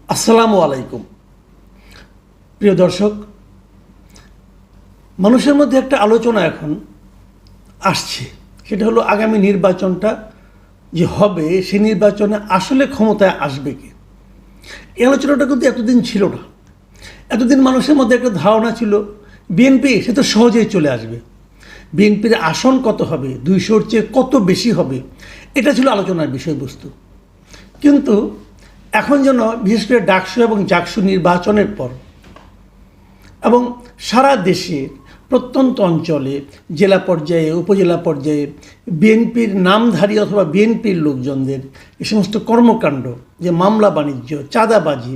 আসসালামু আলাইকুম। প্রিয় দর্শক, মানুষের মধ্যে একটা আলোচনা এখন আসছে, সেটা হলো আগামী নির্বাচনটা যে হবে সেই নির্বাচনে আসলে ক্ষমতায় আসবে কে। এই আলোচনাটা কিন্তু এতদিন ছিল না। এতদিন মানুষের মধ্যে একটা ধারণা ছিল বিএনপি সে তো সহজেই চলে আসবে, বিএনপির আসন কত হবে, 200-র চেয়ে কত বেশি হবে, এটা ছিল আলোচনার বিষয়বস্তু। কিন্তু এখন যেন বিশেষ করে ডাকসু এবং জাকসু নির্বাচনের পর এবং সারা দেশে প্রত্যন্ত অঞ্চলে জেলা পর্যায়ে উপজেলা পর্যায়ে বিএনপির নামধারী অথবা বিএনপির লোকজনদের এ সমস্ত কর্মকাণ্ড, যে মামলা বাণিজ্য, চাঁদাবাজি,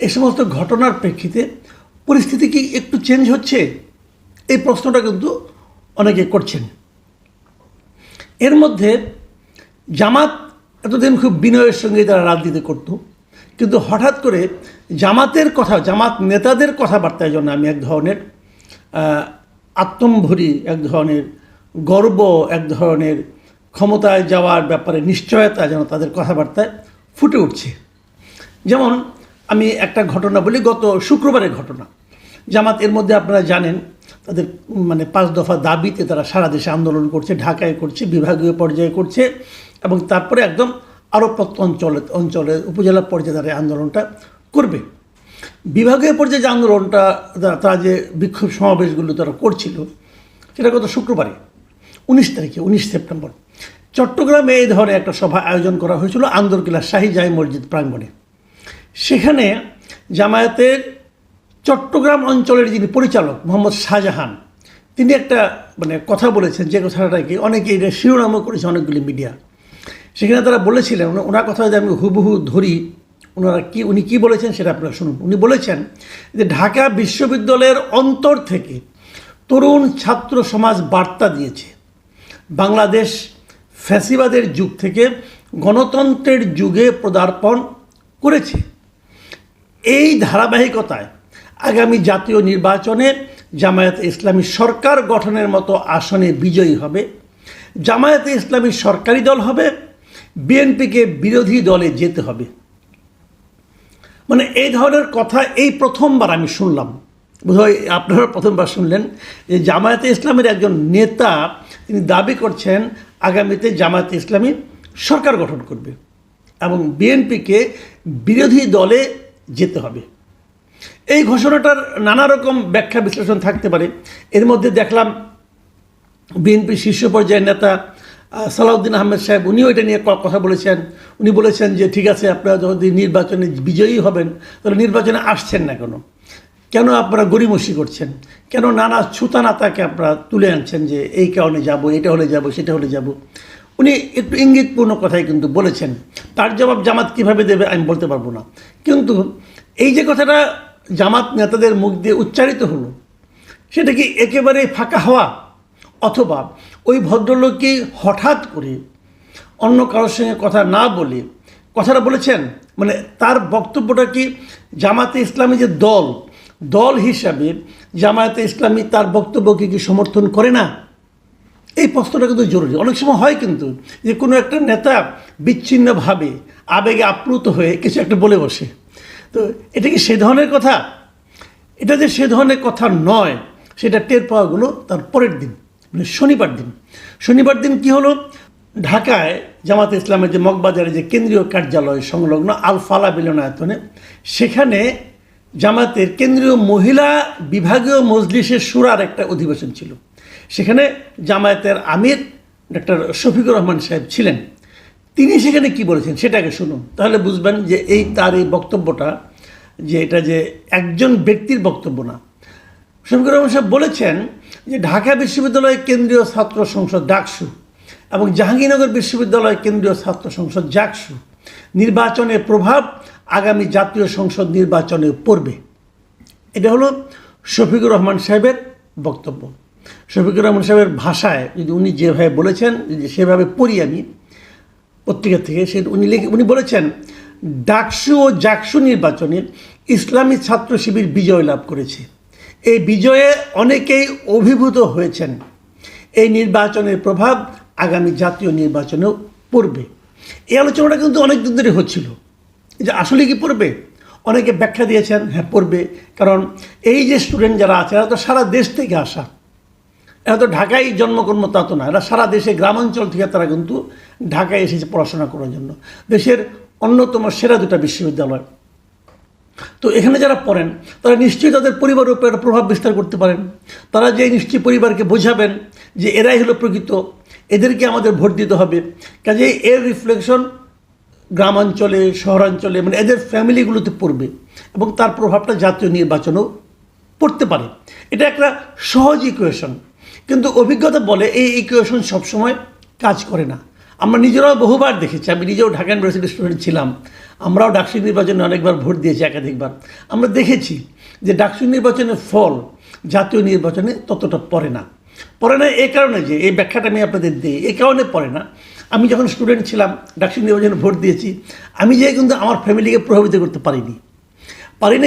এই সমস্ত ঘটনার প্রেক্ষিতে পরিস্থিতি কি একটু চেঞ্জ হচ্ছে, এই প্রশ্নটা কিন্তু অনেকে করছেন। এর মধ্যে জামাত এতদিন খুব বিনয়ের সঙ্গে তারা রাজনীতি করত, কিন্তু হঠাৎ করে জামাতের কথা, জামাত নেতাদের কথাবার্তার জন্য আমি এক ধরনের আত্মম্ভরি, এক ধরনের গর্ব, এক ধরনের ক্ষমতায় যাওয়ার ব্যাপারে নিশ্চয়তা যেন তাদের কথাবার্তায় ফুটে উঠছে। যেমন আমি একটা ঘটনা বলি, গত শুক্রবারের ঘটনা। জামাত এর মধ্যে আপনারা জানেন তাদের 5 দফা দাবিতে তারা সারা দেশে আন্দোলন করছে, ঢাকায় করছে, বিভাগীয় পর্যায়ে করছে এবং তারপরে একদম আরও অঞ্চলে উপজেলা পর্যায়ে তারা আন্দোলনটা করবে। বিভাগীয় পর্যায়ে যে আন্দোলনটা তারা যে বিক্ষোভ সমাবেশগুলো তারা করছিল, সেটা গত শুক্রবারে 19 সেপ্টেম্বর চট্টগ্রামে এই ধরনের একটা সভা আয়োজন করা হয়েছিল আন্দরকিল্লা শাহী জামে মসজিদ প্রাঙ্গণে। সেখানে জামায়াতের চট্টগ্রাম অঞ্চলের যিনি পরিচালক মোহাম্মদ শাহজাহান, তিনি একটা কথা বলেছেন, যে কথাটা কি অনেকে এটা শিরোনামও করেছে অনেকগুলি মিডিয়া। সেখানে তারা বলেছিলেন, ওনার কথা যদি আমি হুবহু ধরি, উনি কি বলেছেন সেটা আপনারা শুনুন। উনি বলেছেন যে ঢাকা বিশ্ববিদ্যালয়ের অন্তর থেকে তরুণ ছাত্র সমাজ বার্তা দিয়েছে, বাংলাদেশ ফ্যাসিবাদের যুগ থেকে গণতন্ত্রের যুগে পদার্পণ করেছে। এই ধারাবাহিকতায় আগামী জাতীয় নির্বাচনে জামায়াতে ইসলামী সরকার গঠনের মতো আসনে বিজয়ী হবে। জামায়াতে ইসলামী সরকারি দল হবে, বিএনপিকে বিরোধী দলে যেতে হবে। এই ধরনের কথা এই প্রথমবার আমি শুনলাম। বোধহয় আপনারা প্রথমবার শুনলেন যে জামায়াতে ইসলামের একজন নেতা তিনি দাবি করছেন আগামীতে জামায়াতে ইসলামী সরকার গঠন করবে এবং বিএনপিকে বিরোধী দলে যেতে হবে। এই ঘোষণাটার নানা রকম ব্যাখ্যা বিশ্লেষণ থাকতে পারে। এর মধ্যে দেখলাম বিএনপির শীর্ষ পর্যায়ের নেতা সালাউদ্দিন আহমেদ সাহেব, উনিও এটা নিয়ে কথা বলেছেন। উনি বলেছেন যে ঠিক আছে, আপনারা যদি নির্বাচনে বিজয়ী হবেন তাহলে নির্বাচনে আসছেন না কেন আপনারা গড়িমসি করছেন, কেন নানা ছুতানাতাকে আপনারা তুলে আনছেন যে এই কারণে যাব, এটা হলে যাব, সেটা হলে যাব। উনি একটু ইঙ্গিতপূর্ণ কথাই কিন্তু বলেছেন। তার জবাব জামাত কীভাবে দেবে আমি বলতে পারবো না, কিন্তু এই যে কথাটা জামাত নেতাদের মুখ দিয়ে উচ্চারিত হলো, সেটা কি একেবারে ফাঁকা হওয়া, অথবা ওই ভদ্রলোককে হঠাৎ করে অন্য কারোর সঙ্গে কথা না বলে কথাটা বলেছেন? তার বক্তব্যটা কি জামাতে ইসলামী যে দল হিসাবে জামায়াতে ইসলামী তার বক্তব্যকে কি সমর্থন করে না? এই প্রশ্নটা কিন্তু জরুরি। অনেক সময় হয় কিন্তু যে কোনো একটা নেতা বিচ্ছিন্নভাবে আবেগে আপ্লুত হয়ে কিছু একটা বলে বসে, তো এটা কি সে ধরনের কথা? এটা যে সে ধরনের কথা নয় সেটা টের পাওয়াগুলো তার পরের দিন, শনিবার দিন কি হলো, ঢাকায় জামাতে ইসলামের যে মগবাজারে যে কেন্দ্রীয় কার্যালয় সংলগ্ন আল ফালাহ মিলনায়তনে, সেখানে জামাতের কেন্দ্রীয় মহিলা বিভাগীয় মজলিসের শুরার একটা অধিবেশন ছিল। সেখানে জামায়াতের আমির ডক্টর শফিকুর রহমান সাহেব ছিলেন। তিনি সেখানে কি বলেছেন সেটাকে শুনুন, তাহলে বুঝবেন যে তার এই বক্তব্যটা যে এটা যে একজন ব্যক্তির বক্তব্য না। শফিকুর রহমান সাহেব বলেছেন যে ঢাকা বিশ্ববিদ্যালয় কেন্দ্রীয় ছাত্র সংসদ ডাকসু এবং জাহাঙ্গীরনগর বিশ্ববিদ্যালয় কেন্দ্রীয় ছাত্র সংসদ জাকসু নির্বাচনের প্রভাব আগামী জাতীয় সংসদ নির্বাচনে পড়বে। এটা হলো শফিকুর রহমান সাহেবের বক্তব্য। শফিকুর রহমান সাহেবের ভাষায় যদি উনি যেভাবে বলেছেন, সেভাবে পড়ি আমি পত্রিকা থেকে, উনি বলেছেন ডাকসু ও জাকসু নির্বাচনে ইসলামী ছাত্র শিবির বিজয় লাভ করেছে। এই বিজয়ে অনেকেই অভিভূত হয়েছেন। এই নির্বাচনের প্রভাব আগামী জাতীয় নির্বাচনেও পড়বে। এই আলোচনাটা কিন্তু অনেক দিন ধরে হচ্ছিল যে আসলে কি পড়বে। অনেকে ব্যাখ্যা দিয়েছেন হ্যাঁ পড়বে, কারণ এই যে স্টুডেন্ট যারা আছে এরা তো সারা দেশ থেকে আসা, এরা তো ঢাকায় জন্মকর্ম তা তো না, এরা সারা দেশে গ্রামাঞ্চল থেকে তারা কিন্তু ঢাকায় এসেছে পড়াশোনা করার জন্য, দেশের অন্যতম সেরা দুটো বিশ্ববিদ্যালয়। তো এখানে যারা পড়েন তারা নিশ্চয়ই তাদের পরিবারের উপর একটা প্রভাব বিস্তার করতে পারেন। তারা যে নিশ্চয়ই পরিবারকে বোঝাবেন যে এরাই হলো প্রকৃত, এদেরকে আমাদের ভোট দিতে হবে। কাজেই এর রিফ্লেকশন গ্রামাঞ্চলে, শহরাঞ্চলে, মানে এদের ফ্যামিলিগুলোতে পড়বে এবং তার প্রভাবটা জাতীয় নির্বাচনেও পড়তে পারে। এটা একটা সহজ ইকুয়েশন, কিন্তু অভিজ্ঞতা বলে এই ইকুয়েশন সবসময় কাজ করে না। আমরা নিজেরাও বহুবার দেখেছি, আমি নিজেও ঢাকা ইউনিভার্সিটির স্টুডেন্ট ছিলাম, আমরাও ডাকসু নির্বাচনে অনেকবার ভোট দিয়েছি, একাধিকবার। আমরা দেখেছি যে ডাকসু নির্বাচনের ফল জাতীয় নির্বাচনে ততটা পড়ে না। এই কারণে যে এই ব্যাখ্যাটা আমি আপনাদের দিই, এই কারণে পড়ে না, আমি যখন স্টুডেন্ট ছিলাম ডাকসু নির্বাচনে ভোট দিয়েছি, আমি যে কিন্তু আমার ফ্যামিলিকে প্রভাবিত করতে পারিনি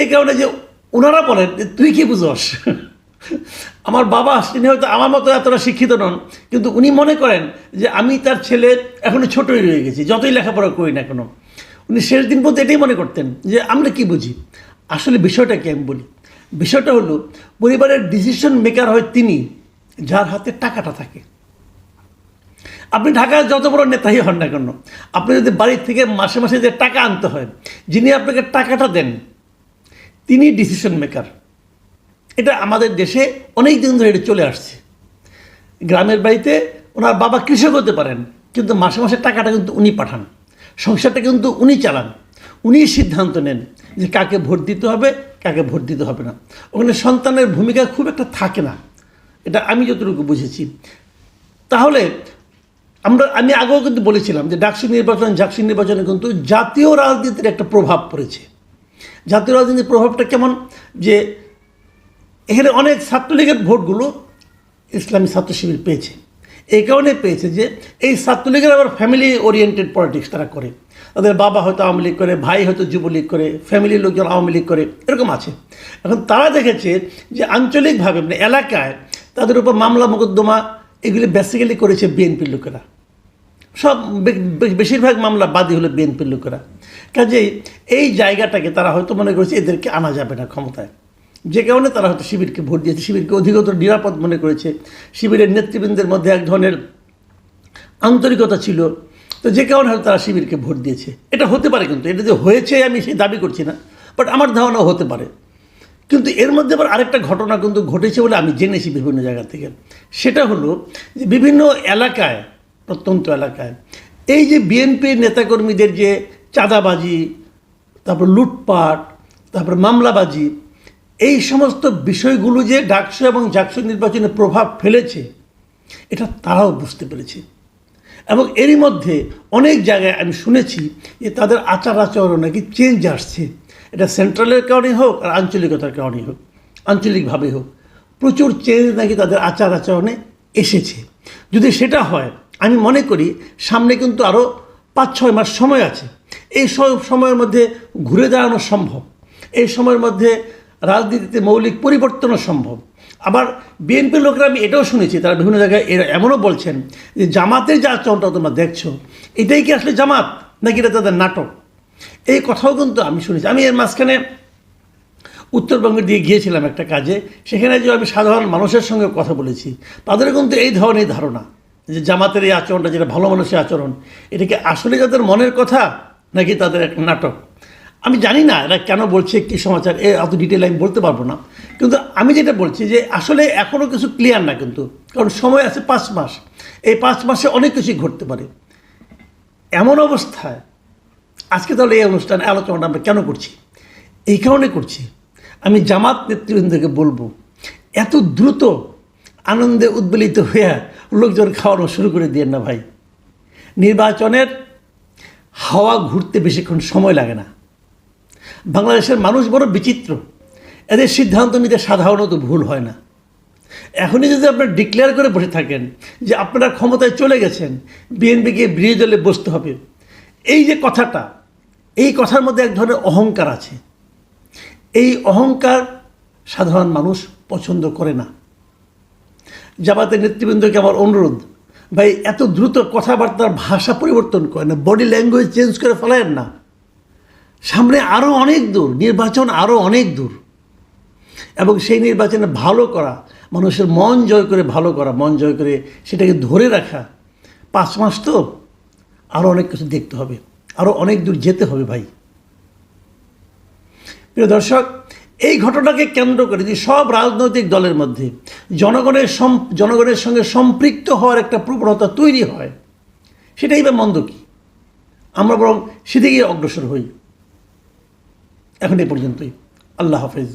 এই কারণে যে ওনারা বলেন তুই কি বুঝস। আমার বাবা তিনি হয়তো আমার মতো এতটা শিক্ষিত নন, কিন্তু উনি মনে করেন যে আমি তার ছেলে এখনও ছোটই রয়ে গেছি, যতই লেখাপড়া করি না কেন। উনি শেষ দিন পর্যন্ত এটাই মনে করতেন যে আমরা কি বুঝি। আসলে বিষয়টা কি আমি বলি, বিষয়টা হলো পরিবারের ডিসিশন মেকার হয় তিনি যার হাতে টাকাটা থাকে। আপনি ঢাকায় যত বড় নেতাই হন না কেন, আপনি যদি বাড়ির থেকে মাসে মাসে যে টাকা আনতে হয়, যিনি আপনাকে টাকাটা দেন তিনি ডিসিশন মেকার। এটা আমাদের দেশে অনেক দিন ধরে এটা চলে আসছে। গ্রামের বাড়িতে ওনার বাবা কৃষক হতে পারেন, কিন্তু মাসে মাসে টাকাটা কিন্তু উনি পাঠান, সংসারটা কিন্তু উনি চালান, উনিই সিদ্ধান্ত নেন যে কাকে ভোট দিতে হবে, কাকে ভোট দিতে হবে না। ওখানে সন্তানের ভূমিকা খুব একটা থাকে না, এটা আমি যতটুকু বুঝেছি। তাহলে আমি আগেও কিন্তু বলেছিলাম যে জাকসু নির্বাচনে কিন্তু জাতীয় রাজনীতির একটা প্রভাব পড়েছে। জাতীয় রাজনীতির প্রভাবটা কেমন, যে এখানে অনেক ছাত্রলীগের ভোটগুলো ইসলামী ছাত্র শিবির পেয়েছে। এই কারণে পেয়েছে যে এই ছাত্রলীগের আবার ফ্যামিলি ওরিয়েন্টেড পলিটিক্স তারা করে। তাদের বাবা হয়তো আওয়ামী লীগ করে, ভাই হয়তো যুবলীগ করে, ফ্যামিলির লোকজন আওয়ামী লীগ করে, এরকম আছে। এখন তারা দেখেছে যে আঞ্চলিকভাবে মানে এলাকায় তাদের উপর মামলা মোকদ্দমা এগুলি বেসিক্যালি করেছে বিএনপির লোকেরা, সব বেশিরভাগ মামলা বাদী হলো বিএনপির লোকেরা। কাজেই এই জায়গাটাকে তারা হয়তো মনে করেছে এদেরকে আনা যাবে না ক্ষমতায়, যে কারণে তারা হয়তো শিবিরকে ভোট দিয়েছে, শিবিরকে অধিকতর নিরাপদ মনে করেছে। শিবিরের নেতৃবৃন্দের মধ্যে এক ধরনের আন্তরিকতা ছিল, তো যে কারণে হয়তো তারা শিবিরকে ভোট দিয়েছে। এটা হতে পারে, কিন্তু এটা যে হয়েছে আমি সেই দাবি করছি না, বাট আমার ধারণাও হতে পারে। কিন্তু এর মধ্যে আবার আরেকটা ঘটনা কিন্তু ঘটেছে বলে আমি জেনেছি বিভিন্ন জায়গা থেকে। সেটা হলো যে বিভিন্ন এলাকায়, প্রত্যন্ত এলাকায় এই যে বিএনপির নেতাকর্মীদের যে চাঁদাবাজি, তারপর লুটপাট, তারপর মামলাবাজি, এই সমস্ত বিষয়গুলো যে ডাকসু এবং জাকসু নির্বাচনে প্রভাব ফেলেছে এটা তারাও বুঝতে পেরেছে। এবং এরই মধ্যে অনেক জায়গায় আমি শুনেছি যে তাদের আচার আচরণ নাকি চেঞ্জ আসছে। এটা সেন্ট্রালের কারণেই হোক আর আঞ্চলিকতার কারণেই হোক, আঞ্চলিকভাবেই হোক, প্রচুর চেঞ্জ নাকি তাদের আচার আচরণে এসেছে। যদি সেটা হয়, আমি মনে করি সামনে কিন্তু আরও 5-6 মাস সময় আছে। এই সময়ের মধ্যে ঘুরে দাঁড়ানো সম্ভব, এই সময়ের মধ্যে রাজনীতিতে মৌলিক পরিবর্তনও সম্ভব। আবার বিএনপির লোকেরা আমি এটাও শুনেছি, তারা বিভিন্ন জায়গায় এমনও বলছেন যে জামাতের যে আচরণটা তোমরা দেখছো এটাই কি আসলে জামাত নাকি এটা তাদের নাটক, এই কথাও কিন্তু আমি শুনেছি। আমি এর মাঝখানে উত্তরবঙ্গের দিয়ে গিয়েছিলাম একটা কাজে, সেখানে যে আমি সাধারণ মানুষের সঙ্গে কথা বলেছি, তাদের কিন্তু এই ধরনের ধারণা যে জামাতের এই আচরণটা যেটা ভালো মানুষের আচরণ, এটা কি আসলে তাদের মনের কথা নাকি তাদের একটা নাটক। আমি জানি না এরা কেন বলছে, কী সমাচার, অত ডিটেল আমি বলতে পারবো না। কিন্তু আমি যেটা বলছি যে আসলে এখনও কিছু ক্লিয়ার না, কিন্তু কারণ সময় আছে 5 মাস। এই 5 মাসে অনেক কিছুই ঘটতে পারে। এমন অবস্থায় আজকে তাহলে এই অনুষ্ঠানে আলোচনাটা আমরা কেন করছি, এই কারণে করছি। আমি জামাত নেতৃবৃন্দকে বলবো, এত দ্রুত আনন্দে উদ্বেলিত হয়ে লোকজন খাওয়ানো শুরু করে দিয়েন না ভাই। নির্বাচনের হাওয়া ঘুরতে বেশিক্ষণ সময় লাগে না। বাংলাদেশের মানুষ বড় বিচিত্র, এদের সিদ্ধান্ত নিতে সাধারণত ভুল হয় না। এখনই যদি আপনারা ডিক্লেয়ার করে বসে থাকেন যে আপনারা ক্ষমতায় চলে গেছেন, বিএনপিকে বিরোধী দলে বসতে হবে, এই যে কথাটা, এই কথার মধ্যে এক ধরনের অহংকার আছে। এই অহংকার সাধারণ মানুষ পছন্দ করে না। জামাতের নেতৃবৃন্দকে আমার অনুরোধ, ভাই এত দ্রুত কথাবার্তার ভাষা পরিবর্তন করেন না, বডি ল্যাঙ্গুয়েজ চেঞ্জ করে ফেলেন না। সামনে আরও অনেক দূর, নির্বাচন আরও অনেক দূর, এবং সেই নির্বাচনে ভালো করা, মানুষের মন জয় করে ভালো করা, মন জয় করে সেটাকে ধরে রাখা, 5 মাস তো আরও অনেক কিছু দেখতে হবে, আরও অনেক দূর যেতে হবে ভাই। প্রিয় দর্শক, এই ঘটনাকে কেন্দ্র করে যে সব রাজনৈতিক দলের মধ্যে জনগণের সঙ্গে সম্পৃক্ত হওয়ার একটা প্রবণতা তৈরি হয়, সেটাই বা মন্দ কি? আমরা বরং সেদিকেই অগ্রসর হই। এখন এই পর্যন্তই। আল্লাহ হাফেজ।